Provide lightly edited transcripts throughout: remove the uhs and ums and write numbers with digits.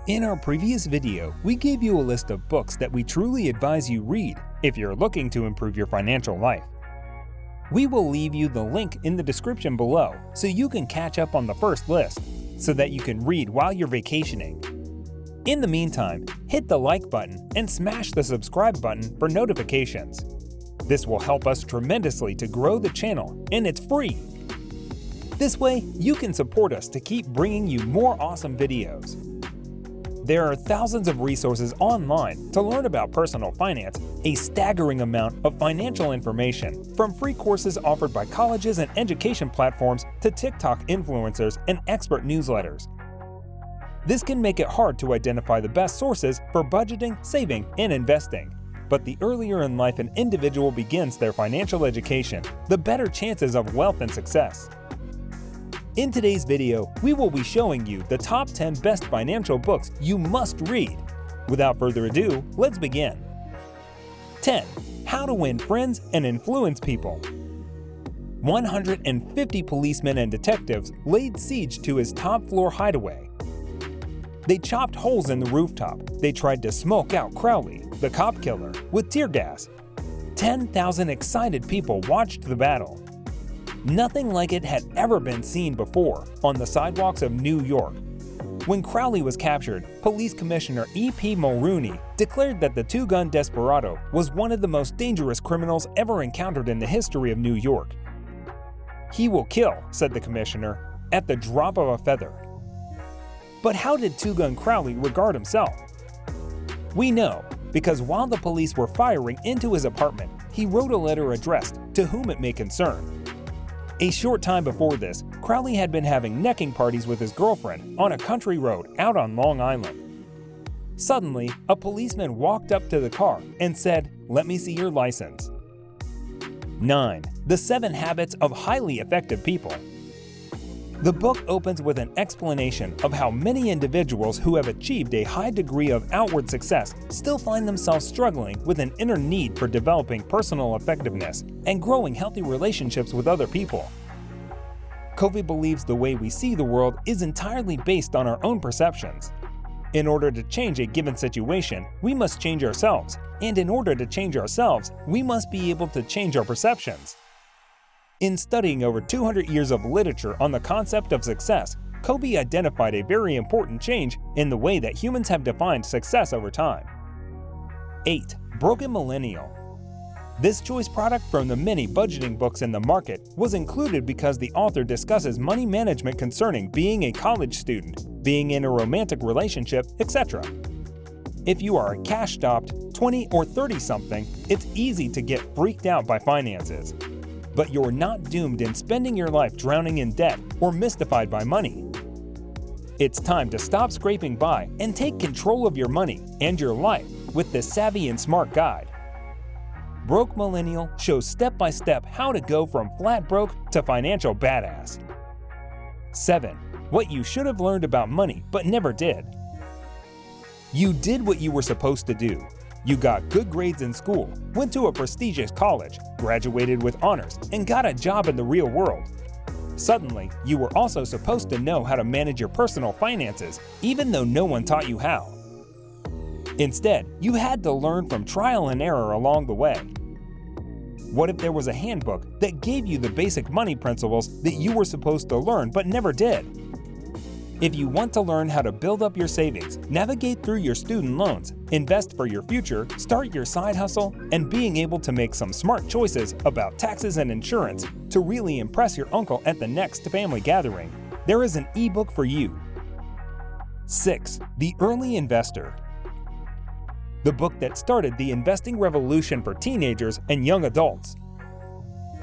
In our previous video, we gave you a list of books that we truly advise you read if you're looking to improve your financial life. We will leave you the link in the description below so you can catch up on the first list so that you can read while you're vacationing. In the meantime, hit the like button and smash the subscribe button for notifications. This will help us tremendously to grow the channel, and it's free. This way, you can support us to keep bringing you more awesome videos. There are thousands of resources online to learn about personal finance, a staggering amount of financial information, from free courses offered by colleges and education platforms to TikTok influencers and expert newsletters. This can make it hard to identify the best sources for budgeting, saving, and investing. But the earlier in life an individual begins their financial education, the better chances of wealth and success. In today's video, we will be showing you the top 10 best financial books you must read. Without further ado, let's begin. 10. How to Win Friends and Influence People. 150 policemen and detectives laid siege to his top-floor hideaway. They chopped holes in the rooftop. They tried to smoke out Crowley, the cop killer, with tear gas. 10,000 excited people watched the battle. Nothing like it had ever been seen before on the sidewalks of New York. When Crowley was captured, Police Commissioner E.P. Mulrooney declared that the two-gun desperado was one of the most dangerous criminals ever encountered in the history of New York. "He will kill," said the commissioner, "at the drop of a feather." But how did two-gun Crowley regard himself? We know, because while the police were firing into his apartment, he wrote a letter addressed to whom it may concern. A short time before this, Crowley had been having necking parties with his girlfriend on a country road out on Long Island. Suddenly, a policeman walked up to the car and said, "Let me see your license." 9. The 7 Habits of Highly Effective People. The book opens with an explanation of how many individuals who have achieved a high degree of outward success still find themselves struggling with an inner need for developing personal effectiveness and growing healthy relationships with other people. Covey believes the way we see the world is entirely based on our own perceptions. In order to change a given situation, we must change ourselves, and in order to change ourselves, we must be able to change our perceptions. In studying over 200 years of literature on the concept of success, Covey identified a very important change in the way that humans have defined success over time. 8. Broken Millennial. This choice product from the many budgeting books in the market was included because the author discusses money management concerning being a college student, being in a romantic relationship, etc. If you are a cash-strapped 20 or 30-something, it's easy to get freaked out by finances. But you're not doomed in spending your life drowning in debt or mystified by money. It's time to stop scraping by and take control of your money and your life with this savvy and smart guide. Broke Millennial shows step-by-step how to go from flat broke to financial badass. 7. What you should have learned about money but never did. You did what you were supposed to do. You got good grades in school, went to a prestigious college, graduated with honors, and got a job in the real world. Suddenly, you were also supposed to know how to manage your personal finances, even though no one taught you how. Instead, you had to learn from trial and error along the way. What if there was a handbook that gave you the basic money principles that you were supposed to learn but never did? If you want to learn how to build up your savings, navigate through your student loans, invest for your future, start your side hustle, and being able to make some smart choices about taxes and insurance to really impress your uncle at the next family gathering, there is an ebook for you. 6. The Early Investor. The book that started the investing revolution for teenagers and young adults.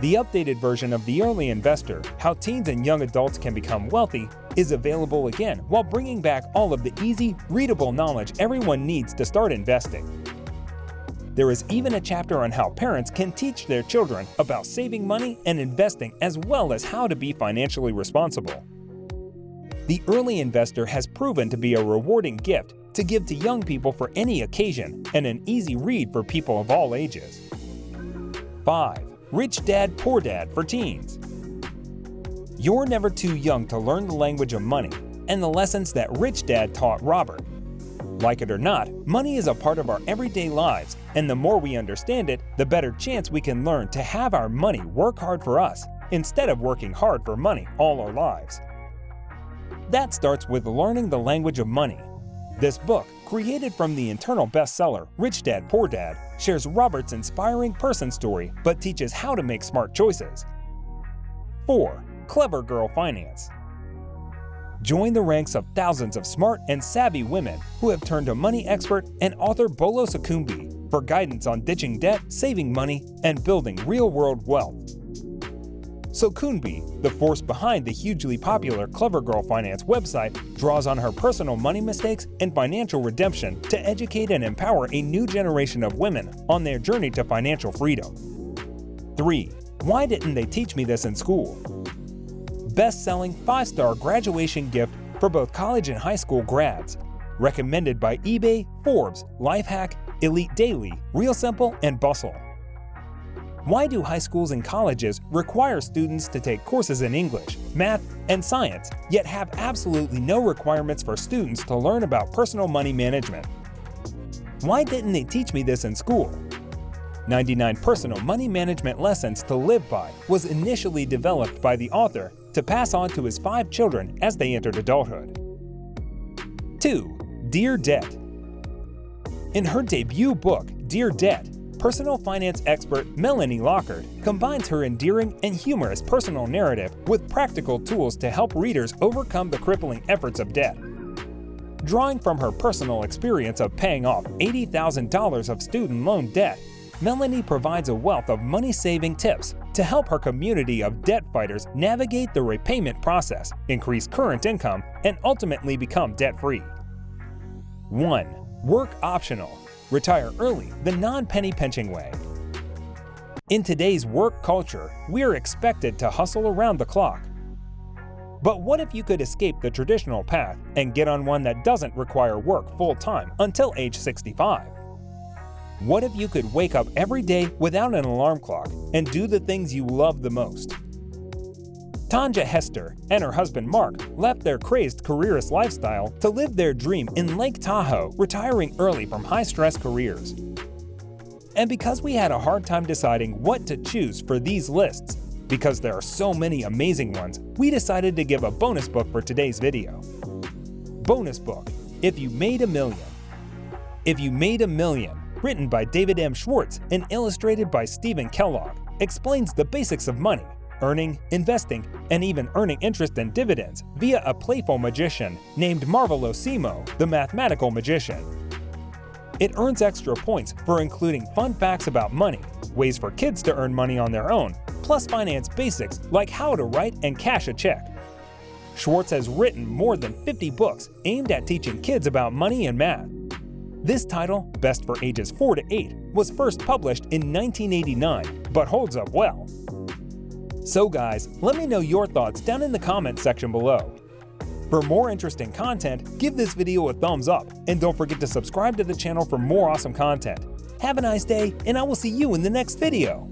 The updated version of The Early Investor, How Teens and Young Adults Can Become Wealthy, is available again while bringing back all of the easy, readable knowledge everyone needs to start investing. There is even a chapter on how parents can teach their children about saving money and investing as well as how to be financially responsible. The Early Investor has proven to be a rewarding gift to give to young people for any occasion and an easy read for people of all ages. 5. Rich Dad, Poor Dad for Teens. You're never too young to learn the language of money and the lessons that Rich Dad taught Robert. Like it or not, money is a part of our everyday lives, and the more we understand it, the better chance we can learn to have our money work hard for us, instead of working hard for money all our lives. That starts with learning the language of money. This book, created from the internal bestseller Rich Dad Poor Dad, shares Robert's inspiring person story but teaches how to make smart choices. 4. Clever Girl Finance. Join the ranks of thousands of smart and savvy women who have turned to money expert and author Bolo Sukumbi for guidance on ditching debt, saving money, and building real-world wealth. Sukumbi, the force behind the hugely popular Clever Girl Finance website, draws on her personal money mistakes and financial redemption to educate and empower a new generation of women on their journey to financial freedom. 3. Why didn't they teach me this in school? Best-selling 5-star graduation gift for both college and high school grads. Recommended by eBay, Forbes, Lifehack, Elite Daily, Real Simple, and Bustle. Why do high schools and colleges require students to take courses in English, math, and science, yet have absolutely no requirements for students to learn about personal money management? Why didn't they teach me this in school? 99 Personal Money Management Lessons to Live By was initially developed by the author to pass on to his 5 children as they entered adulthood. 2. Dear Debt. In her debut book, Dear Debt, personal finance expert Melanie Lockard combines her endearing and humorous personal narrative with practical tools to help readers overcome the crippling efforts of debt. Drawing from her personal experience of paying off $80,000 of student loan debt, Melanie provides a wealth of money-saving tips to help her community of debt fighters navigate the repayment process, increase current income, and ultimately become debt-free. 1. Work optional. Retire early the non-penny pinching way. In today's work culture, we are expected to hustle around the clock. But what if you could escape the traditional path and get on one that doesn't require work full-time until age 65? What if you could wake up every day without an alarm clock and do the things you love the most? Tanja Hester and her husband Mark left their crazed careerist lifestyle to live their dream in Lake Tahoe, retiring early from high-stress careers. And because we had a hard time deciding what to choose for these lists, because there are so many amazing ones, we decided to give a bonus book for today's video. Bonus book, If You Made a Million. If You Made a Million, written by David M. Schwartz and illustrated by Stephen Kellogg, explains the basics of money, earning, investing, and even earning interest and dividends via a playful magician named Marvelosimo, the mathematical magician. It earns extra points for including fun facts about money, ways for kids to earn money on their own, plus finance basics like how to write and cash a check. Schwartz has written more than 50 books aimed at teaching kids about money and math. This title, best for ages 4 to 8, was first published in 1989, but holds up well. So guys, let me know your thoughts down in the comments section below. For more interesting content, give this video a thumbs up, and don't forget to subscribe to the channel for more awesome content. Have a nice day, and I will see you in the next video!